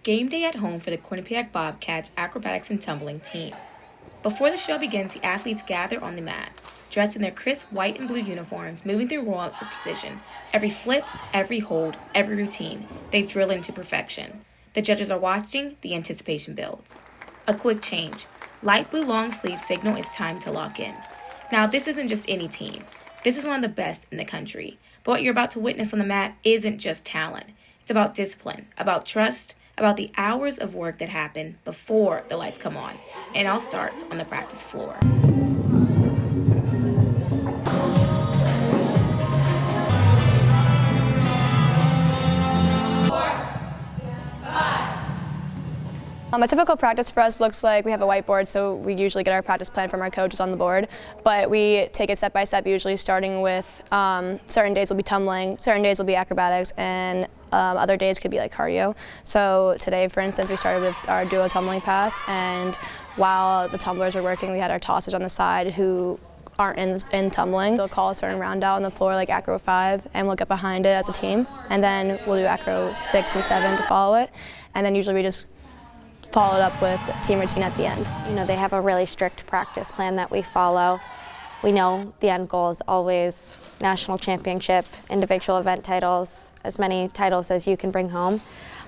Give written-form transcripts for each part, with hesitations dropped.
game day at home for the Quinnipiac Bobcats Acrobatics and Tumbling team. Before the show begins, the athletes gather on the mat, dressed in their crisp white and blue uniforms, moving through roll-ups with precision. Every flip, every hold, every routine, they drill into perfection. The judges are watching, the anticipation builds. A quick change. Light blue long sleeves signal it's time to lock in. Now, this isn't just any team. This is one of the best in the country. But what you're about to witness on the mat isn't just talent. It's about discipline, about trust, about the hours of work that happen before the lights come on. And it all starts on the practice floor. A typical practice for us looks like we have a whiteboard, so we usually get our practice plan from our coaches on the board, but we take it step by step, usually starting with certain days will be tumbling, certain days will be acrobatics, and other days could be like cardio. So today, for instance, we started with our duo tumbling pass, and while the tumblers were working, we had our tossers on the side who aren't in tumbling. They'll call a certain round out on the floor like acro 5, and we'll get behind it as a team, and then we'll do acro 6 and 7 to follow it, and then usually we just followed up with team routine at the end. You know, they have a really strict practice plan that we follow. We know the end goal is always national championship, individual event titles, as many titles as you can bring home.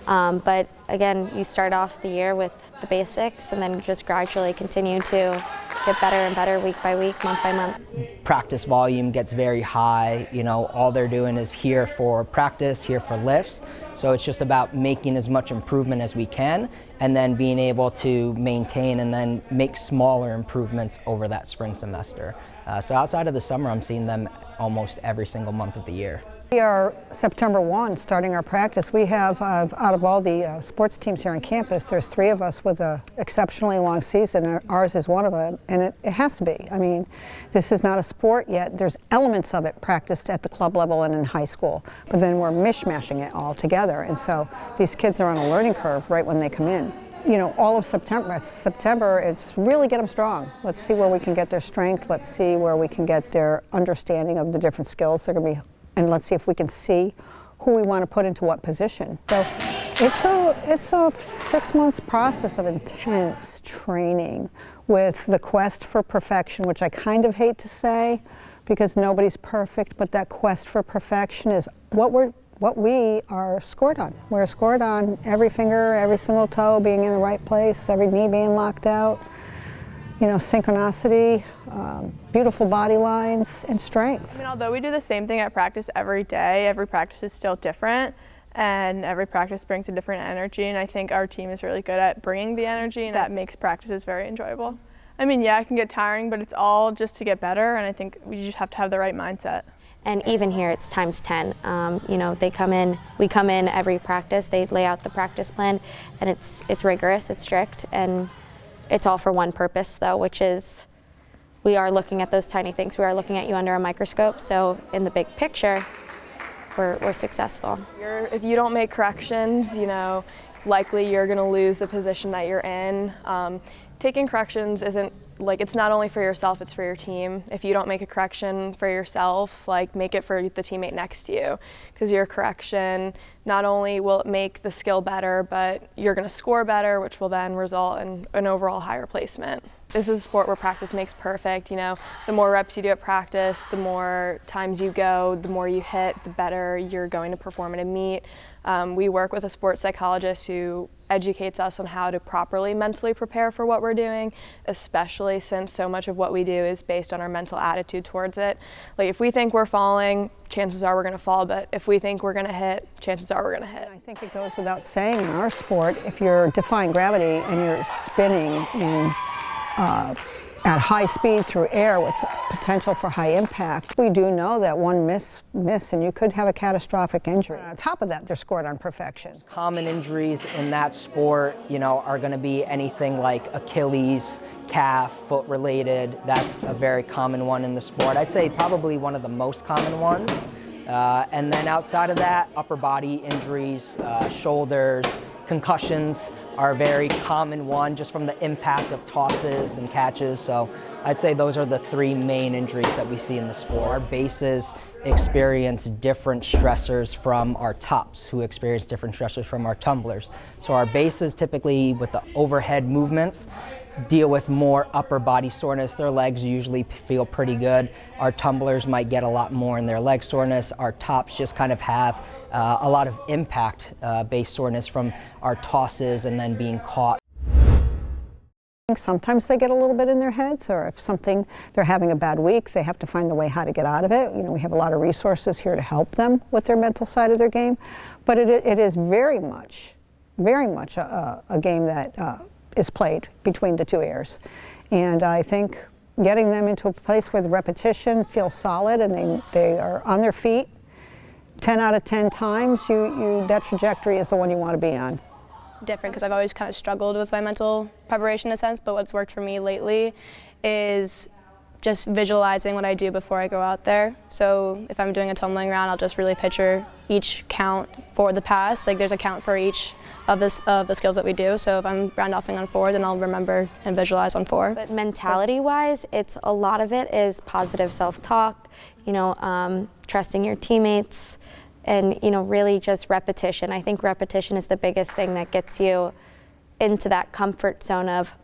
But again, you start off the year with the basics and then just gradually continue to get better and better week by week, month by month. Practice volume gets very high. You know, all they're doing is here for practice, here for lifts. So it's just about making as much improvement as we can and then being able to maintain and then make smaller improvements over that spring semester. So outside of the summer, I'm seeing them almost every single month of the year. We are September 1 starting our practice. We have, out of all the sports teams here on campus, there's 3 of us with an exceptionally long season, and ours is one of them, and it has to be. I mean, this is not a sport yet. There's elements of it practiced at the club level and in high school, but then we're mishmashing it all together, and so these kids are on a learning curve right when they come in. You know, all of September, it's really get them strong. Let's see where we can get their strength. Let's see where we can get their understanding of the different skills they're going to be. And let's see if we can see who we want to put into what position. So it's a 6 months process of intense training with the quest for perfection, which I kind of hate to say because nobody's perfect, but that quest for perfection is what we are scored on. We're scored on every finger, every single toe being in the right place, every knee being locked out. You know, synchronicity, beautiful body lines, and strength. I mean, although we do the same thing at practice every day, every practice is still different, and every practice brings a different energy, and I think our team is really good at bringing the energy, and that makes practices very enjoyable. I mean, yeah, it can get tiring, but it's all just to get better, and I think we just have to have the right mindset. And even here, it's times 10. You know, we come in every practice, they lay out the practice plan, and it's rigorous, it's strict, and it's all for one purpose, though, which is we are looking at those tiny things. We are looking at you under a microscope, so in the big picture, we're successful. If you don't make corrections, you know, likely you're going to lose the position that you're in. Taking corrections isn't, like, it's not only for yourself, it's for your team. If you don't make a correction for yourself, like, make it for the teammate next to you, because your correction not only will it make the skill better, but you're going to score better, which will then result in an overall higher placement. This is a sport where practice makes perfect. You know, the more reps you do at practice, the more times you go, the more you hit, the better you're going to perform in a meet. We work with a sports psychologist who educates us on how to properly mentally prepare for what we're doing, especially since so much of what we do is based on our mental attitude towards it. Like, if we think we're falling, chances are we're going to fall, but if we think we're going to hit, chances are we're going to hit. I think it goes without saying in our sport, if you're defying gravity and you're spinning in at high speed through air with potential for high impact, we do know that one miss and you could have a catastrophic injury. On top of that, they're scored on perfection. Common injuries in that sport, you know, are going to be anything like Achilles, calf, foot related. That's a very common one in the sport. I'd say probably one of the most common ones. And then outside of that, upper body injuries, shoulders, concussions are a very common one just from the impact of tosses and catches. So I'd say those are the three main injuries that we see in the sport. Our bases experience different stressors from our tops, who experience different stressors from our tumblers. So our bases typically with the overhead movements deal with more upper body soreness. Their legs usually feel pretty good. Our tumblers might get a lot more in their leg soreness. Our tops just kind of have a lot of impact based soreness from our tosses and then being caught. Sometimes they get a little bit in their heads, or if they're having a bad week, they have to find a way how to get out of it. You know, we have a lot of resources here to help them with their mental side of their game, but it is very much a game that is played between the two airs. And I think getting them into a place where the repetition feels solid and they are on their feet 10 out of 10 times, that trajectory is the one you want to be on. Different because I've always kind of struggled with my mental preparation in a sense, but what's worked for me lately is just visualizing what I do before I go out there. So if I'm doing a tumbling round, I'll just really picture each count for the pass. Like there's a count for each of the skills that we do. So if I'm round offing on 4, then I'll remember and visualize on 4. But mentality-wise, it's a lot of it is positive self-talk, trusting your teammates, and really just repetition. I think repetition is the biggest thing that gets you into that comfort zone of,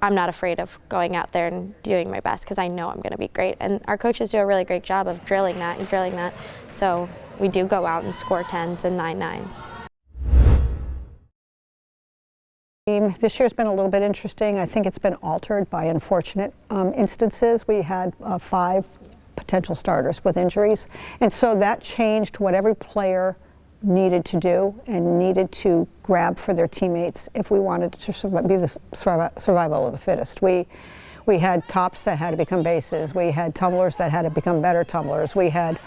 I'm not afraid of going out there and doing my best because I know I'm going to be great. And our coaches do a really great job of drilling that. So we do go out and score 10s and 9-9s. This year's been a little bit interesting. I think it's been altered by unfortunate instances. We had 5 potential starters with injuries, and so that changed what every player needed to do and needed to grab for their teammates if we wanted to be the survival of the fittest. We had tops that had to become bases. We had tumblers that had to become better tumblers. We had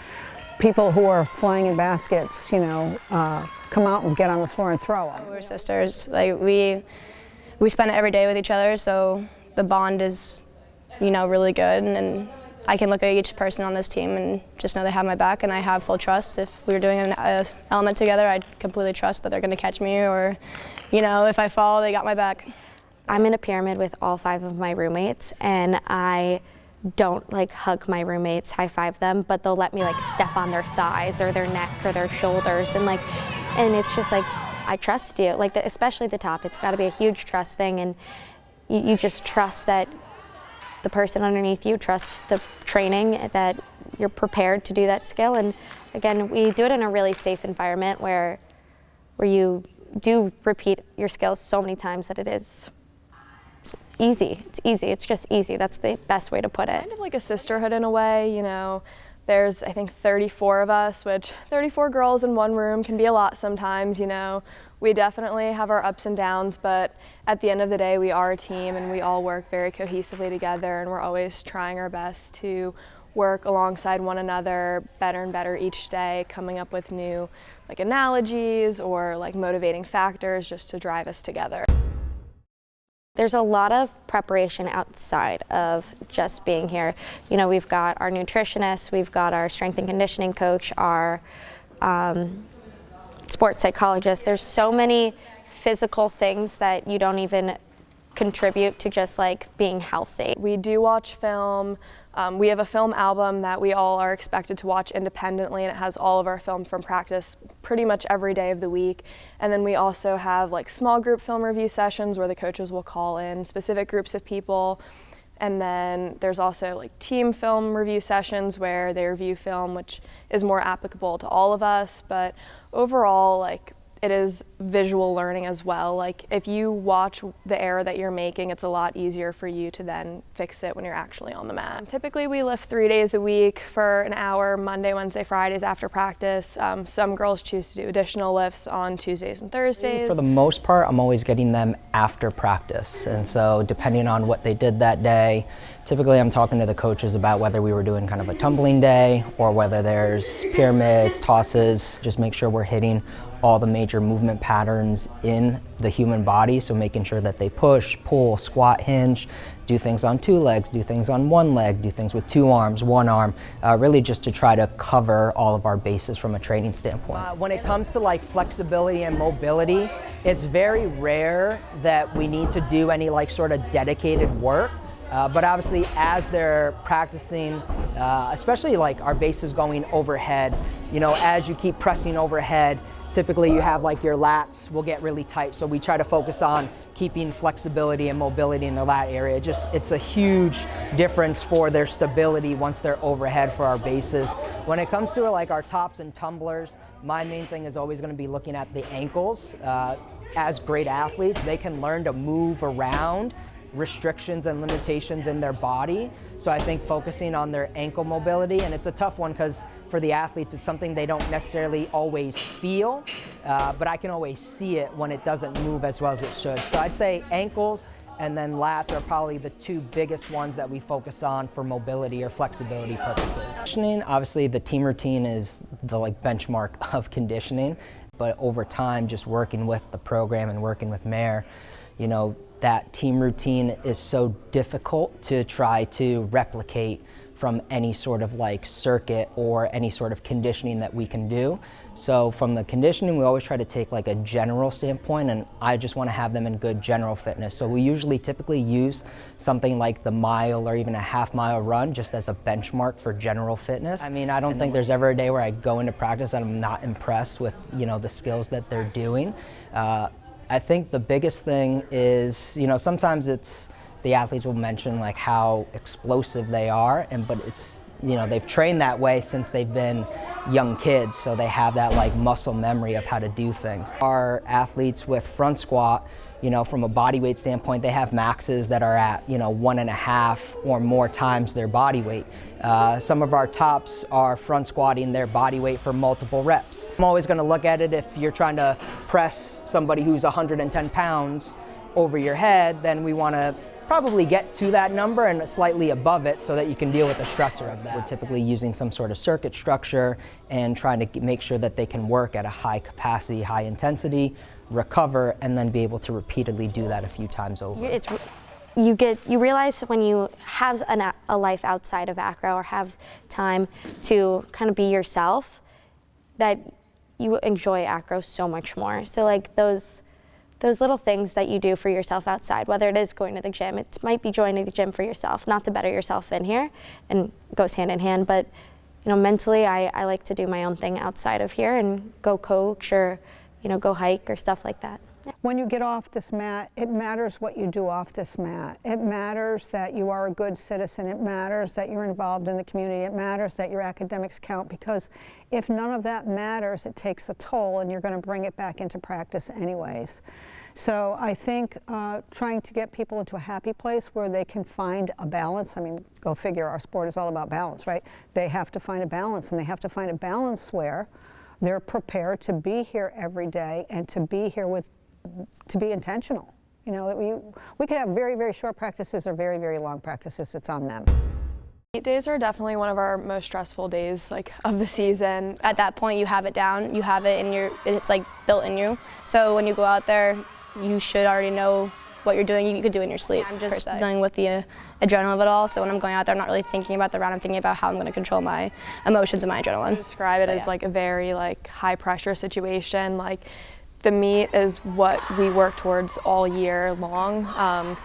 people who are flying in baskets, come out and get on the floor and throw them. We're sisters. Like we spend it every day with each other, so the bond is, really good. And I can look at each person on this team and just know they have my back, and I have full trust. If we were doing an element together, I'd completely trust that they're going to catch me, or, if I fall, they got my back. I'm in a pyramid with all 5 of my roommates, and I don't hug my roommates, high five them, but they'll let me step on their thighs or their neck or their shoulders, and it's just I trust you, especially the top. It's got to be a huge trust thing, and you just trust that the person underneath you trusts the training, that you're prepared to do that skill. And again, we do it in a really safe environment where you do repeat your skills so many times that it's easy. It's easy. It's just easy. That's the best way to put it. Kind of like a sisterhood in a way, There's, I think, 34 of us, which 34 girls in one room can be a lot sometimes, We definitely have our ups and downs, but at the end of the day, we are a team and we all work very cohesively together, and we're always trying our best to work alongside one another better and better each day, coming up with new analogies or motivating factors just to drive us together. There's a lot of preparation outside of just being here. We've got our nutritionist, we've got our strength and conditioning coach, our sports psychologist. There's so many physical things that you don't even contribute to just being healthy. We do watch film. We have a film album that we all are expected to watch independently, and it has all of our film from practice pretty much every day of the week. And then we also have small group film review sessions where the coaches will call in specific groups of people. And then there's also team film review sessions where they review film, which is more applicable to all of us. But overall, it is visual learning as well. If you watch the error that you're making, it's a lot easier for you to then fix it when you're actually on the mat. Typically we lift 3 days a week for an hour, Monday, Wednesday, Fridays after practice. Some girls choose to do additional lifts on Tuesdays and Thursdays. For the most part, I'm always getting them after practice. And so depending on what they did that day, typically I'm talking to the coaches about whether we were doing kind of a tumbling day or whether there's pyramids, tosses, just make sure we're hitting all the major movement patterns in the human body, so making sure that they push, pull, squat, hinge, do things on 2 legs, do things on 1 leg, do things with 2 arms, 1 arm, really just to try to cover all of our bases from a training standpoint. When it comes to like flexibility and mobility, it's very rare that we need to do any like sort of dedicated work. But obviously as they're practicing, especially like our bases going overhead, you know, as you keep pressing overhead, typically you have like your lats will get really tight. So we try to focus on keeping flexibility and mobility in the lat area. It's a huge difference for their stability once they're overhead for our bases. When it comes to like our tops and tumblers, my main thing is always going to be looking at the ankles. As great athletes, they can learn to move around restrictions and limitations in their body. So I think focusing on their ankle mobility, and it's a tough one because for the athletes it's something they don't necessarily always feel, but I can always see it when it doesn't move as well as it should. So I'd say ankles and then lats are probably the 2 biggest ones that we focus on for mobility or flexibility purposes. Conditioning, obviously the team routine is the like benchmark of conditioning, but over time just working with the program and working with Mayor, you know, that team routine is so difficult to try to replicate from any sort of like circuit or any sort of conditioning that we can do. So from the conditioning, we always try to take like a general standpoint, and I just want to have them in good general fitness. So we usually typically use something like the mile or even a half-mile run just as a benchmark for general fitness. I mean, I don't think there's ever a day where I go into practice and I'm not impressed with, you know, the skills that they're doing. I think the biggest thing is, you know, sometimes it's the athletes will mention like how explosive they are, but it's, you know, they've trained that way since they've been young kids, so they have that like muscle memory of how to do things. Our athletes with front squat, you know, from a body weight standpoint, they have maxes that are at, you know, 1.5 or more times their body weight. Some of our tops are front squatting their body weight for multiple reps. I'm always going to look at it, if you're trying to press somebody who's 110 pounds over your head, then we want to probably get to that number and slightly above it so that you can deal with the stressor of that. We're typically using some sort of circuit structure and trying to make sure that they can work at a high capacity, high intensity, recover, and then be able to repeatedly do that a few times over. You realize when you have a life outside of acro or have time to kind of be yourself, that you enjoy acro so much more. So like those little things that you do for yourself outside, whether it is going to the gym, it might be joining the gym for yourself, not to better yourself in here, and it goes hand in hand, but you know, mentally I like to do my own thing outside of here and go coach or, you know, go hike or stuff like that. When you get off this mat, it matters what you do off this mat. It matters that you are a good citizen. It matters that you're involved in the community. It matters that your academics count, because if none of that matters, it takes a toll and you're going to bring it back into practice anyways. So I think trying to get people into a happy place where they can find a balance. I mean, go figure, our sport is all about balance, right? They have to find a balance, and they have to find a balance where they're prepared to be here every day and to be here to be intentional. You know, we could have very, very short practices or very, very long practices. It's on them. Meet days are definitely one of our most stressful days of the season. At that point, you have it down. You have it in it's like built in you. So when you go out there, you should already know what you're doing. You could do it in your sleep. I'm just dealing with the adrenaline of it all. So when I'm going out there, I'm not really thinking about the round. I'm thinking about how I'm going to control my emotions and my adrenaline. Describe it as like a very high pressure situation. Like, the meet is what we work towards all year long.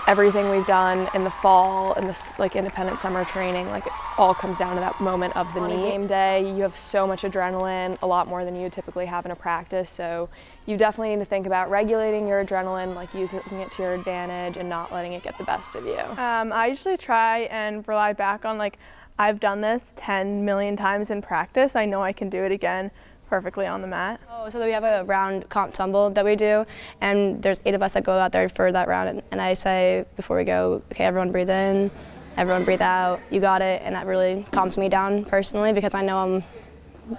Everything we've done in the fall and this independent summer training, it all comes down to that moment of the meet. On game day, you have so much adrenaline, a lot more than you would typically have in a practice. So you definitely need to think about regulating your adrenaline, using it to your advantage and not letting it get the best of you. I usually try and rely back on I've done this 10 million times in practice. I know I can do it again perfectly on the mat. Oh, so we have a round comp tumble that we do, and there's 8 of us that go out there for that round, and I say before we go, okay, everyone breathe in, everyone breathe out, you got it, and that really calms me down personally, because I know I'm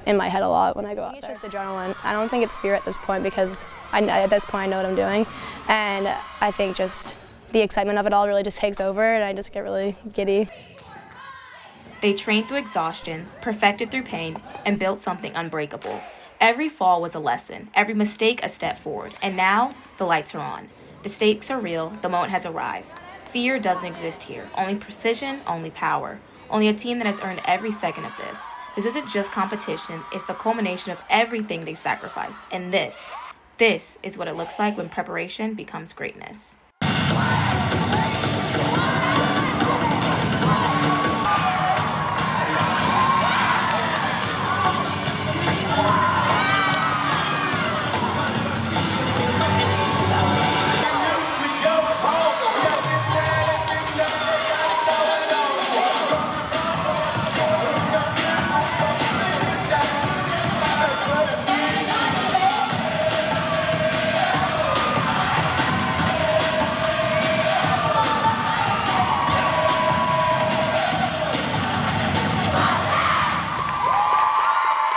in my head a lot when I go out there. It's just adrenaline. I don't think it's fear at this point, because at this point I know what I'm doing, and I think just the excitement of it all really just takes over, and I just get really giddy. They trained through exhaustion, perfected through pain, and built something unbreakable. Every fall was a lesson, every mistake a step forward, and now the lights are on. The stakes are real, the moment has arrived. Fear doesn't exist here, only precision, only power, only a team that has earned every second of this. This isn't just competition, it's the culmination of everything they sacrificed, and this is what it looks like when preparation becomes greatness.